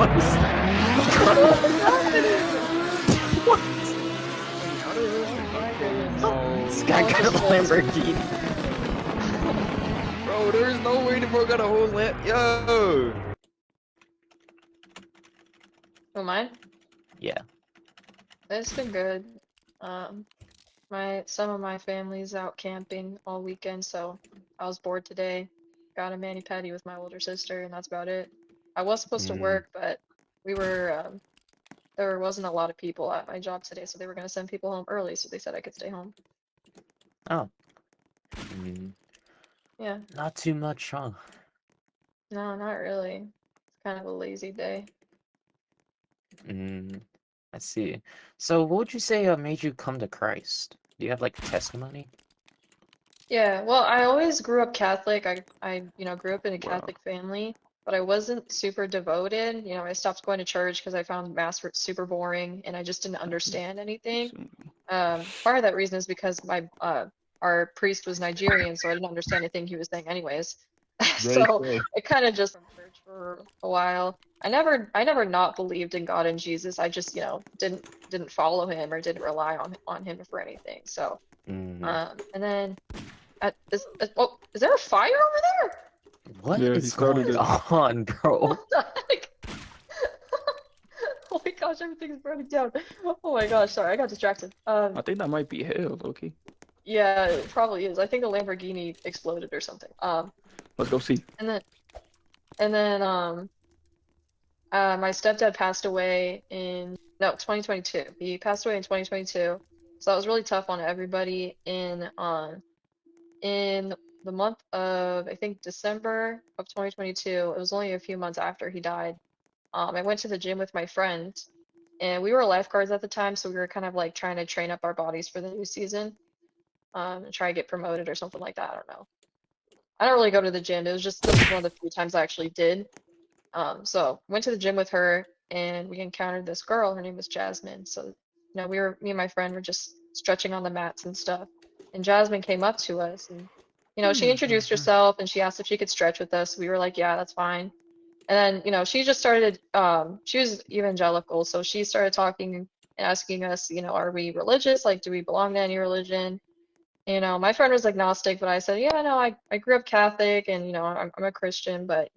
What? This guy got a Lamborghini. Bro, there's no way the bro got a whole lamp. Yo. Oh, mine? Yeah. It's been good. Um, some of my family's out camping all weekend, so I was bored today. Got a mani-pedi with my older sister, and that's about it. I was supposed to work, but we were there wasn't a lot of people at my job today, so they were gonna send people home early, so they said I could stay home. Oh. Yeah. Not too much, huh? No, not really. It's kind of a lazy day. I see. So, what would you say made you come to Christ? Do you have like testimony? Yeah, well, I always grew up Catholic. I grew up in a Wow. Catholic family, but I wasn't super devoted. I stopped going to church because I found mass super boring and I just didn't understand anything. Part of that reason is because our priest was Nigerian, so I didn't understand anything he was saying anyways. So I kind of just from church for a while. I never not believed in God and Jesus. I just, didn't follow him or didn't rely on him for anything. So, and then is there a fire over there? What Yeah, he is started going it. on, bro? What the heck? Oh my gosh, everything's burning down. Oh my gosh, sorry, I got distracted. I think that might be hell, okay. Yeah, it probably is. I think the Lamborghini exploded or something. Let's go see. And then my stepdad passed away in 2022. He passed away in 2022. So that was really tough on everybody in the month of, I think, December of 2022. It was only a few months after he died. I went to the gym with my friend, and we were lifeguards at the time, so we were kind of like trying to train up our bodies for the new season, and try to get promoted or something like that. I don't know. I don't really go to the gym. This was one of the few times I actually did. So went to the gym with her, and we encountered this girl. Her name was Jasmine. So, me and my friend were just stretching on the mats and stuff. And Jasmine came up to us, and she introduced herself, and she asked if she could stretch with us. We were like, yeah, that's fine. And then, she just started. She was evangelical, so she started talking and asking us, are we religious? Like, do we belong to any religion? My friend was agnostic, but I said, yeah, no, I grew up Catholic and, I'm a Christian, but,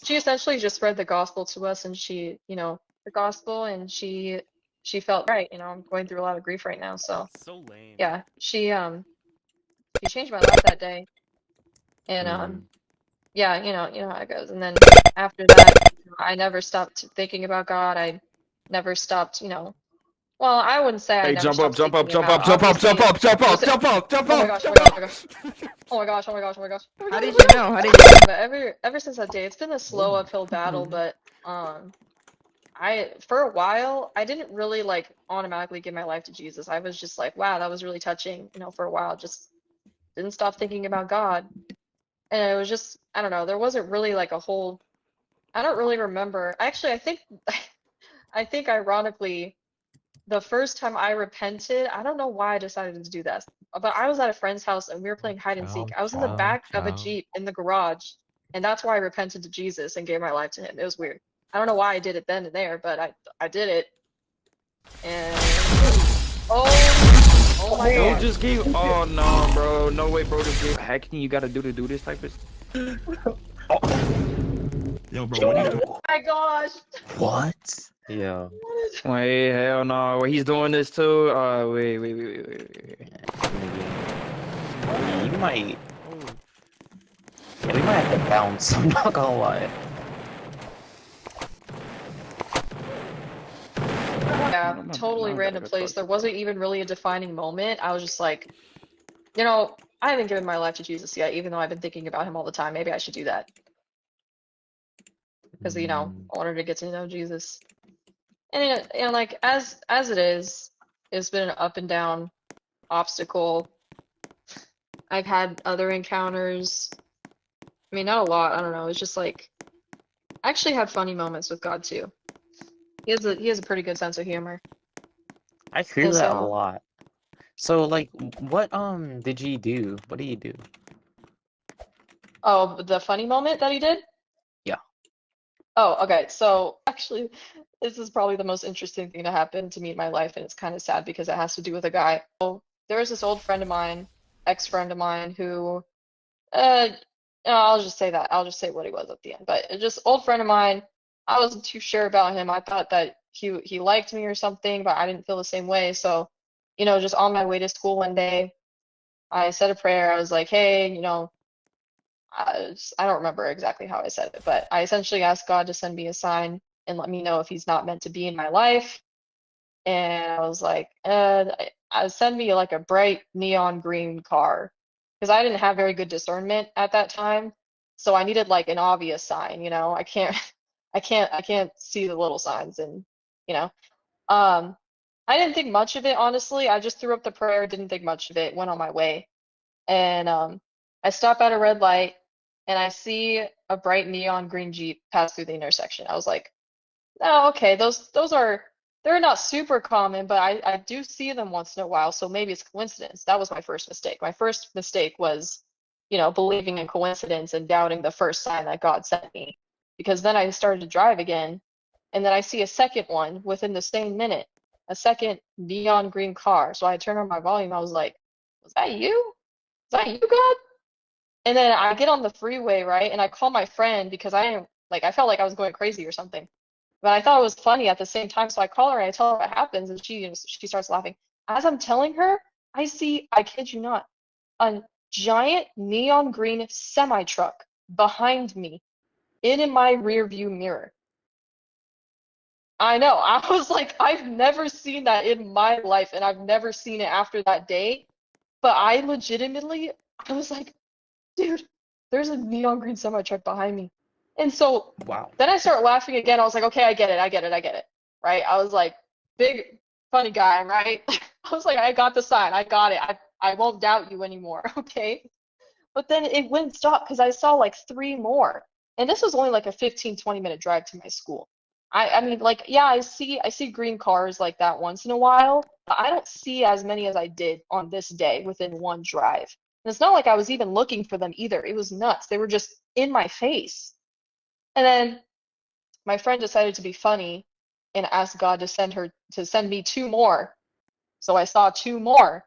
she essentially just spread the gospel to us and the gospel and she felt right, I'm going through a lot of grief right now. So, So lame. yeah, she changed my life that day. And, yeah, you know how it goes. And then after that, I never stopped thinking about God. I never stopped, well, I wouldn't say I Hey, never jump up, stopped jump up, thinking jump about, up, jump up, obviously, jump up, jump up, listen, jump up, jump oh my up, gosh, oh jump my gosh, oh my up. gosh. Oh my gosh, oh my gosh, oh my gosh. How did you know? How did you know? But ever since that day, it's been a slow uphill battle, but for a while, I didn't really like automatically give my life to Jesus. I was just like, wow, that was really touching, for a while, just didn't stop thinking about God. And it was just, I don't know, there wasn't really like I don't really remember. Actually, I think ironically, the first time I repented, I don't know why I decided to do that, but I was at a friend's house and we were playing hide and seek. I was in the back of a Jeep in the garage, and that's why I repented to Jesus and gave my life to him. It was weird. I don't know why I did it then and there, but I did it. And oh my Bro God. just gave. Oh no, bro. No way, bro. Just gave hacking. You gotta do to do this type of. Yo, bro, what are you doing? Oh my gosh. What? Yeah. Wait, hell no. He's doing this too. Wait. You might. Yeah, we might have to bounce. I'm not gonna lie. Yeah, totally random place. There wasn't even really a defining moment. I was just like, I haven't given my life to Jesus yet, even though I've been thinking about him all the time. Maybe I should do that. Because, I wanted to get to know Jesus. And, like, as it is, it's been an up and down obstacle. I've had other encounters. I mean, not a lot. I don't know. It's just like, I actually have funny moments with God too. He has a pretty good sense of humor. I hear And that a so, lot. So, like, what did you do? What do you do? oh, the funny moment that he did? Yeah. Oh, okay. So actually, this is probably the most interesting thing to happen to me in my life, and it's kind of sad because it has to do with a guy. So there was this old friend of mine, ex-friend of mine, who, uh, no, I'll just say that. I'll just say what he was at the end. But just old friend of mine, I wasn't too sure about him. I thought that he liked me or something, but I didn't feel the same way. So, just on my way to school one day, I said a prayer. I was like, hey, I don't remember exactly how I said it, but I essentially asked God to send me a sign and let me know if he's not meant to be in my life. And I was like, send me like a bright neon green car because I didn't have very good discernment at that time. So I needed like an obvious sign, I can't I can't see the little signs and you know. Um I didn't think much of it, honestly. I just threw up the prayer, didn't think much of it, went on my way. And I stop at a red light and I see a bright neon green Jeep pass through the intersection. I was like, oh, okay, those are they're not super common, but I do see them once in a while, so maybe it's coincidence. That was my first mistake. My first mistake was, believing in coincidence and doubting the first sign that God sent me. Because then I started to drive again, and then I see a second one within the same minute, a second neon green car. So I turned on my volume. I was like, was that you? Is that you, God? And then I get on the freeway, right? And I call my friend because I didn't like I felt like I was going crazy or something. But I thought it was funny at the same time, so I call her and I tell her what happens, and she starts laughing. As I'm telling her, I kid you not, a giant neon green semi truck behind me in my rear view mirror. I know. I was like, I've never seen that in my life, and I've never seen it after that day. But I was like, dude, there's a neon green semi truck behind me. And so Wow. then I start laughing again. I was like, okay, I get it, I get it, I get it. Right? I was like, big funny guy, right? I was like, I got the sign, I got it. I won't doubt you anymore, okay? But then it wouldn't stop because I saw like three more. And this was only like a 15, 20-minute drive to my school. I mean, like, yeah, I see green cars like that once in a while, but I don't see as many as I did on this day within one drive. And it's not like I was even looking for them either. It was nuts. They were just in my face. And then my friend decided to be funny and asked God to send me two more. So I saw two more.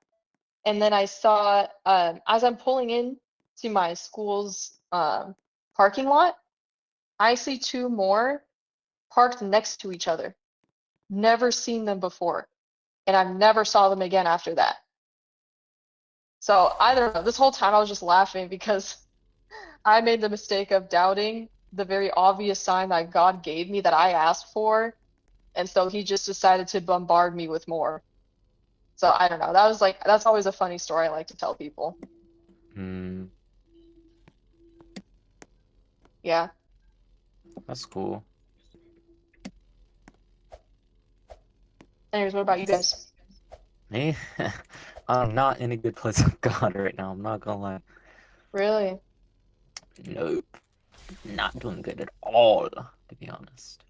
And then I saw, as I'm pulling in to my school's parking lot, I see two more parked next to each other. Never seen them before. And I never saw them again after that. So I don't know. This whole time I was just laughing because I made the mistake of doubting the very obvious sign that God gave me that I asked for. And so he just decided to bombard me with more. So I don't know. That's always a funny story I like to tell people. Hmm. Yeah. That's cool. Anyways, what about you guys? Me? I'm not in a good place with God right now. I'm not gonna lie. Really? Nope. Not doing good at all, to be honest.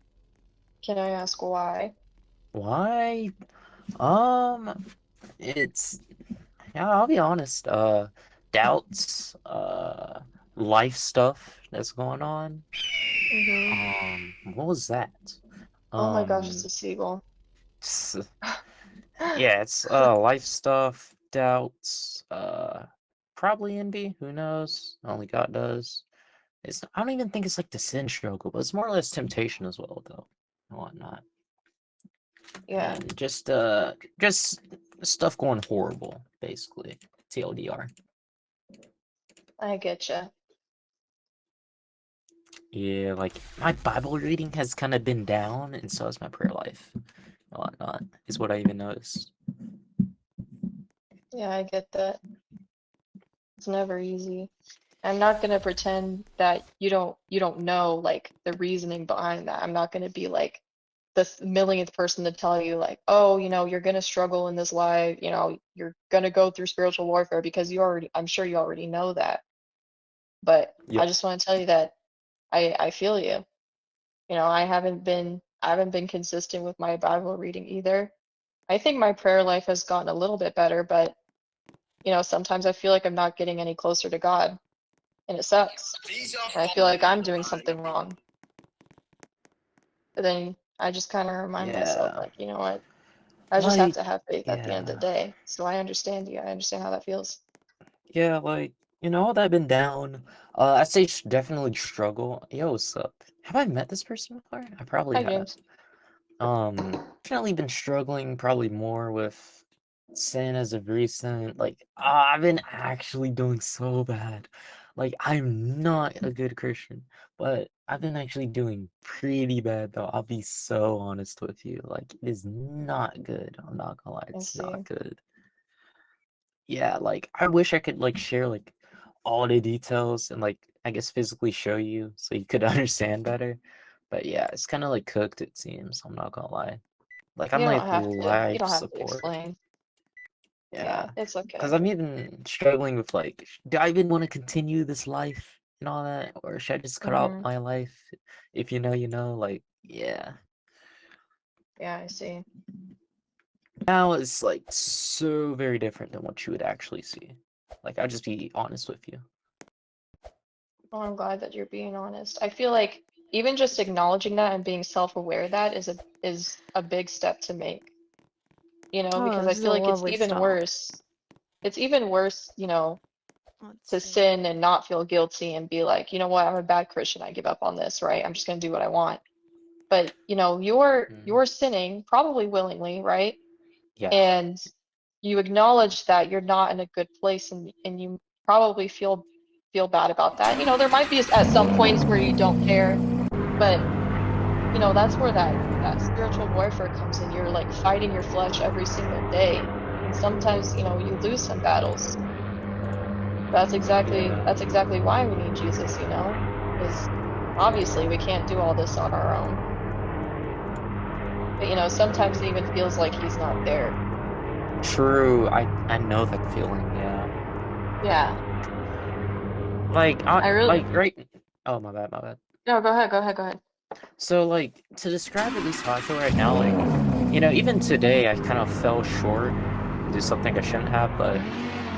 Can I ask why? Why? It's yeah, I'll be honest. Doubts, life stuff that's going on. What was that? Oh my gosh, it's Um, a seagull. yeah, it's life stuff, doubts, probably envy. Who knows? Only God does. I don't even think it's like the sin struggle, but it's more or less temptation as well, though, and whatnot. Yeah, And just stuff going horrible, basically. TLDR. I get you. Yeah, like my Bible reading has kind of been down, and so has my prayer life. And whatnot is what I even noticed. Yeah, I get that. It's never easy. I'm not gonna pretend that you don't know like the reasoning behind that. I'm not gonna be like the millionth person to tell you like, oh, you're gonna struggle in this life, you're gonna go through spiritual warfare because I'm sure you already know that. But I Yep. just want to tell you that I feel you. I haven't been consistent with my Bible reading either. I think my prayer life has gotten a little bit better, but sometimes I feel like I'm not getting any closer to God, and it sucks. And I feel like I'm doing something wrong. But then I just kind of remind myself, Yeah. like, you know what? I just have Like, to have faith at the end of yeah. the day. So I understand you. I understand how that feels. Yeah, like, all that been down. I'd say definitely struggle. Yo, what's up? Have I met this person before? I probably Hi, have. James. Definitely been struggling probably more with sin as of recent. Like, I've been actually doing so bad. Like, I'm not a good Christian, but I've been actually doing pretty bad though. I'll be so honest with you. Like, it is not good. I'm not gonna lie, I it's see. not good. Yeah, like I wish I could like share like all the details and like I guess physically show you so you could understand better. But yeah, it's kind of like cooked it seems. I'm not gonna lie. Like I'm You don't like have to. You life don't have to support. explain. Yeah, Yeah, it's because okay. I'm even struggling with like, do I even want to continue this life and all that, or should I just cut out Mm-hmm. my life? If you know, you know. Like, yeah. Yeah, I see. Now it's like so very different than what you would actually see. Like, I'll just be honest with you. Well, I'm glad that you're being honest. I feel like even just acknowledging that and being self-aware of that is a big step to make, Oh, because I this is feel a like it's lovely even stop. worse. It's even worse, Let's to see. sin and not feel guilty and be like, you know what, I'm a bad Christian. I give up on this, right? I'm just gonna do what I want. But, you're Mm, you're sinning probably willingly, right? yeah. And you acknowledge that you're not in a good place and you probably feel bad about that. There might be at some points where you don't care, but that's where that spiritual warfare comes in. You're like fighting your flesh every single day. And sometimes, you lose some battles. Yeah. That's exactly why we need Jesus, because obviously we can't do all this on our own. But sometimes it even feels like he's not there. True. I know that feeling. Yeah. Yeah. Like I I really like right. Oh my bad. My bad. No, go ahead, go ahead, go ahead. So like to describe at least how I feel right now, like even today I kind of fell short and did something I shouldn't have, but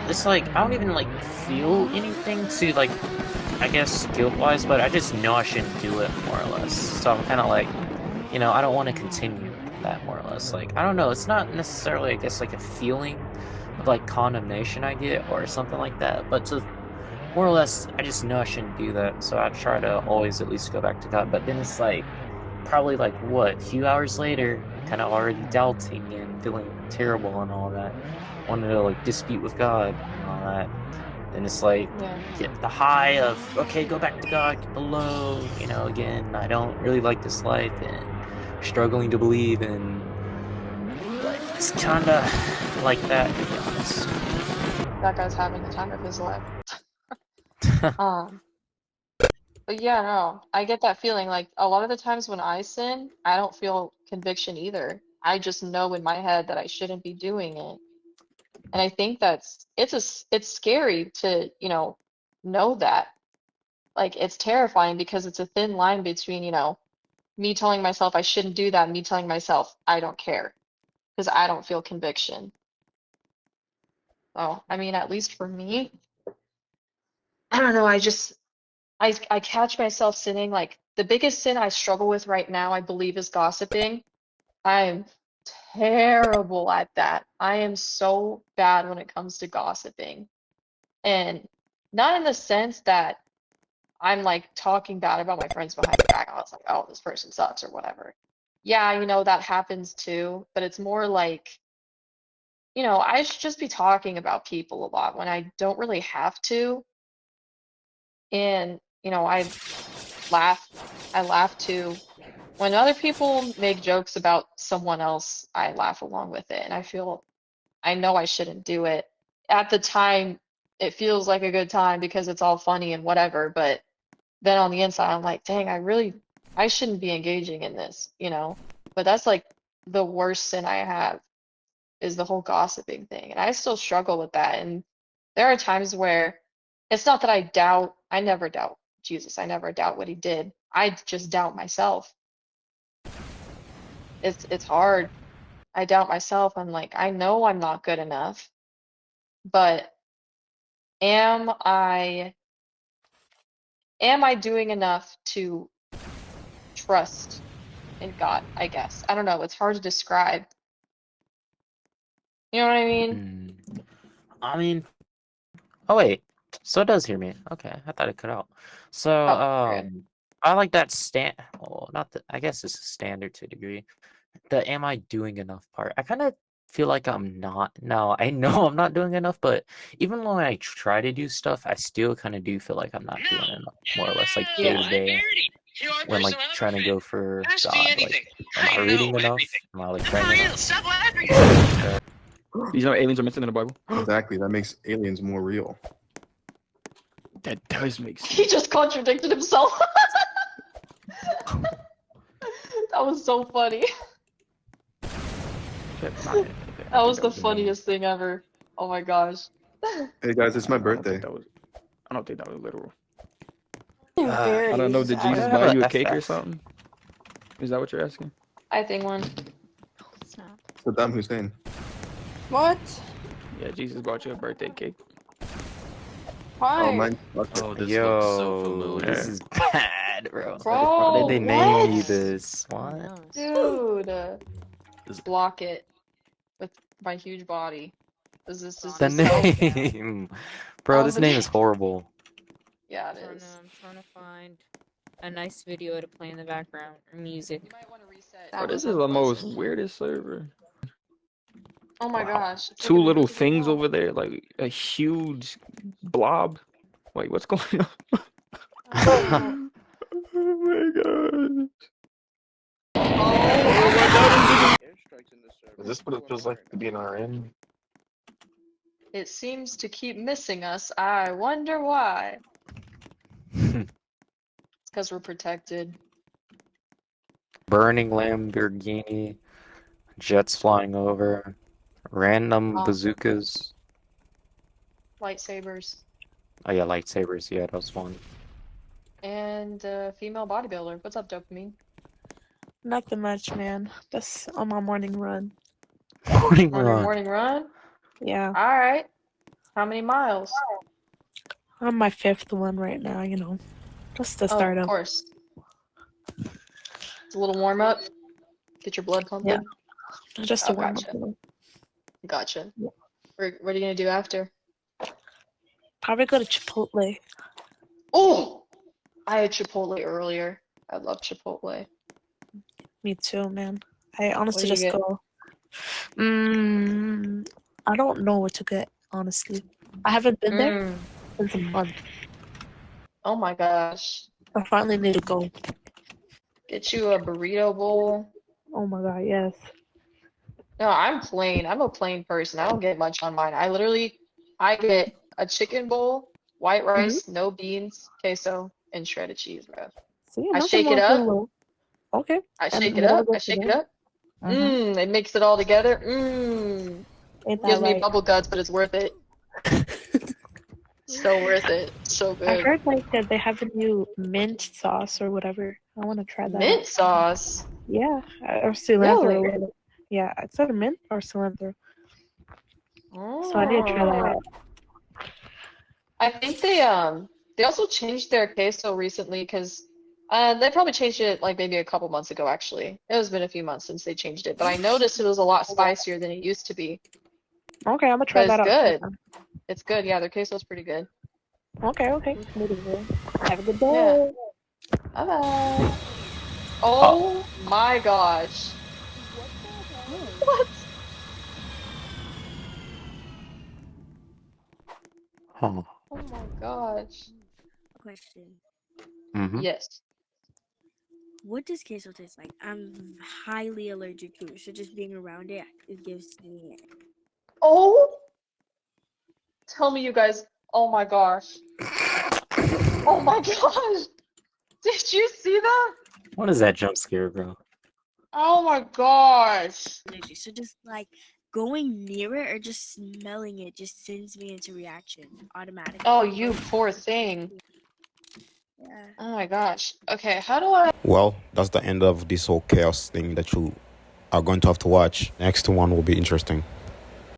it's like I don't even like feel anything to like I guess guilt wise, but I just know I shouldn't do it more or less. So I'm kind of like I don't want to continue that more or less. Like I don't know. It's not necessarily I guess like a feeling of like condemnation I get or something like that, but to more or less, I just know I shouldn't do that, so I try to always at least go back to God. But then it's like, probably like what, a few hours later, I'm kind of already doubting and feeling terrible and all that, wanting to like dispute with God and all that. Then it's like, Yeah. get the high of, okay, go back to God, get the low, again, I don't really like this life and struggling to believe and like, it's kind of like that, to be honest. That guy's having the time of his life. Um, but yeah, no, I get that feeling. Like a lot of the times when I sin, I don't feel conviction either. I just know in my head that I shouldn't be doing it. And I think it's scary to, know that. Like it's terrifying because it's a thin line between, me telling myself I shouldn't do that and me telling myself I don't care because I don't feel conviction. So, I mean, at least for me, I don't know, I catch myself sinning. Like the biggest sin I struggle with right now, I believe, is gossiping. I'm terrible at that. I am so bad when it comes to gossiping. And not in the sense that I'm like talking bad about my friends behind their back. I was like, oh, this person sucks or whatever. Yeah, that happens too, but it's more like, I should just be talking about people a lot when I don't really have to. And, laugh. I laugh too. When other people make jokes about someone else, I laugh along with it. And I know I shouldn't do it. At the time, it feels like a good time because it's all funny and whatever. But then on the inside, I'm like, dang, I shouldn't be engaging in this. But that's like the worst sin I have is the whole gossiping thing. And I still struggle with that. And there are times where it's not that I never doubt Jesus. I never doubt what he did. I just doubt myself. It's hard. I doubt myself. I'm like, I know I'm not good enough, but am I am I doing enough to trust and got, I guess. I don't know, it's hard to describe. You know what I mean? I mean, oh wait, so it does hear me. Okay, I thought it cut out. So, Oh, okay. I like that well, not the, I guess it's a standard to a degree. The am I doing enough part. I kind of feel like I'm not. No, I know I'm not doing enough, but even when I try to do stuff, I still kind of do feel like I'm not doing enough, more or less, like day to day. When like trying to go for God, like, am I reading enough? Am I like praying enough? Stop laughing. You know aliens are mentioned in the Bible? Exactly. That makes aliens more real. That does make He sense. just contradicted himself. That was so funny. That was the funniest thing ever. Oh my gosh. Hey guys, it's my I don't think birthday. I don't think that was literal. Very I don't know. Did sad. Jesus have buy a you a cake or FF. something? Is that what you're asking? I think one. Snap. Saddam Hussein. What? Yeah, Jesus bought you a birthday cake. Why? Oh, mine. Oh, this looks so Yo, familiar. this is bad, bro. Bro, Why did they name me what? this? Who What? knows? Dude, block it with my huge body. This The is so name, bro. Oh, This the name name. is horrible. Yeah, I'm it trying is. to, I'm trying to find a nice video to play in the background or music. You might want to reset. Bro, That this was is the most unpleasant. weirdest server. Oh my Wow. gosh. It's Two like an little invisible things wall. over there, like a huge blob. Wait, what's going on? Oh, Oh my god. oh, Is this what it feels like to be an RN? it seems to keep missing us. I wonder why. It's because we're protected. Burning Lamborghini, jets flying over, random Oh. bazookas. Lightsabers. Oh yeah, lightsabers. Yeah, that was one. And female bodybuilder. What's up, dopamine? Nothing much, man. Just on my morning run. Morning On your run. morning run? Yeah, Alright. How many miles? I'm my 5th one right now, you know. Just to Oh, start of up. course. It's a little warm up. Get your blood pumping. Just to Oh, warm gotcha. up. You know. Gotcha. Yeah. What are you gonna do after? Probably go to Chipotle. Oh! I had Chipotle earlier. I love Chipotle. Me too, man. I honestly do you just get? go. I don't know what to get, honestly. I haven't been there Mm. since a month. Oh my gosh. I finally need to go. Get you a burrito bowl. Oh my god, yes. No, I'm plain. I'm a plain person. I don't get much on mine. I get a chicken bowl, white rice, no beans, queso, and shredded cheese, bro. See, I nothing shake wrong it with a up. little. Okay. I And shake it whatever up. I goes shake it together. up. It makes it all together. Ain't that Gives me right? bubble guts, but it's worth it. So worth it. So I good. heard like that they have a new mint sauce or whatever. I want to try that. Mint sauce. Yeah, or cilantro. Really? Or whatever. Yeah, it's either mint or cilantro. So I need to try that Oh. out. I think they also changed their queso recently because they probably changed it like maybe a couple months ago actually. It has been a few months since they changed it, but I noticed it was a lot spicier than it used to be. Okay, I'm gonna try But that it's out. good. It's good. Yeah, their queso's pretty good. Okay. Have a good Yeah. day. Bye bye. Oh my gosh. What? Oh. Oh my gosh. Question. Yes. What does queso taste like? I'm highly allergic to it, so just being around it, it gives me. Oh, tell me you guys. Oh my gosh. Oh my gosh. Did you see that? What is that jump scare, bro? Oh my gosh. allergic. So just like going near it or just smelling it just sends me into reaction automatically. Oh, you poor thing. Yeah. Oh my gosh. Okay, how do I? Well, that's the end of this whole chaos thing that you are going to have to watch. Next one will be interesting.